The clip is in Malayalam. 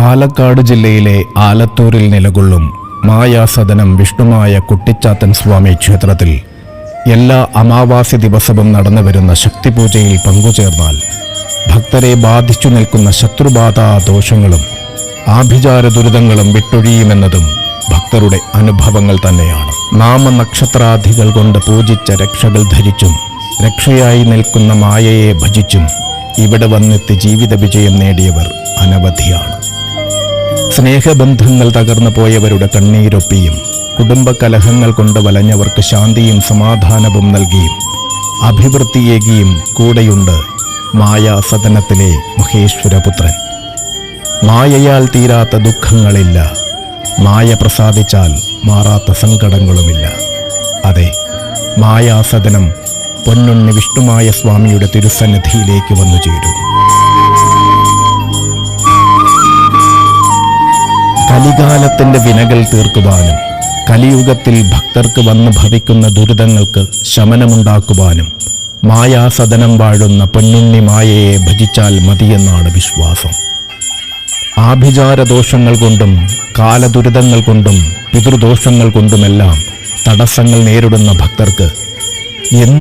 പാലക്കാട് ജില്ലയിലെ ആലത്തൂരിൽ നിലകൊള്ളും മായാസദനം വിഷ്ണുമായ കുട്ടിച്ചാത്തൻ സ്വാമി ക്ഷേത്രത്തിൽ എല്ലാ അമാവാസി ദിവസവും നടന്നുവരുന്ന ശക്തിപൂജയിൽ പങ്കുചേർന്നാൽ ഭക്തരെ ബാധിച്ചു നിൽക്കുന്ന ശത്രുബാധാ ദോഷങ്ങളും ആഭിചാര ദുരിതങ്ങളും വിട്ടൊഴിയുമെന്നതും ഭക്തരുടെ അനുഭവങ്ങൾ തന്നെയാണ്. നാമനക്ഷത്രാദികൾ കൊണ്ട് പൂജിച്ച രക്ഷകൾ ധരിച്ചും രക്ഷയായി നിൽക്കുന്ന മായയെ ഭജിച്ചും ഇവിടെ വന്നെത്തി ജീവിത വിജയം നേടിയവർ അനവധിയാണ്. സ്നേഹബന്ധങ്ങൾ തകർന്നു പോയവരുടെ കണ്ണീരൊപ്പിയും കുടുംബകലഹങ്ങൾ കൊണ്ട് വലഞ്ഞവർക്ക് ശാന്തിയും സമാധാനവും നൽകിയും അഭിവൃദ്ധിയേകിയും കൂടെയുണ്ട് മായാസദനത്തിലെ മഹേശ്വരപുത്രൻ. മായയാൽ തീരാത്ത ദുഃഖങ്ങളില്ല, മായ പ്രസാദിച്ചാൽ മാറാത്ത സങ്കടങ്ങളുമില്ല. അതെ, മായാസദനം പൊന്നുണ്ണി വിഷ്ണുമായ സ്വാമിയുടെ തിരുസന്നിധിയിലേക്ക് വന്നു ചേരൂ. കലികാലത്തിന്റെ വിനകൾ തീർക്കുവാനും കലിയുഗത്തിൽ ഭക്തർക്ക് വന്നു ഭവിക്കുന്ന ദുരിതങ്ങൾക്ക് ശമനമുണ്ടാക്കുവാനും മായാസദനം വാഴുന്ന പൊന്നുണ്ണി മായയെ ഭജിച്ചാൽ മതിയെന്നാണ് വിശ്വാസം. ആഭിചാരദോഷങ്ങൾ കൊണ്ടും കാലദുരിതങ്ങൾ കൊണ്ടും പിതൃദോഷങ്ങൾ കൊണ്ടുമെല്ലാം തടസ്സങ്ങൾ നേരിടുന്ന ഭക്തർക്ക്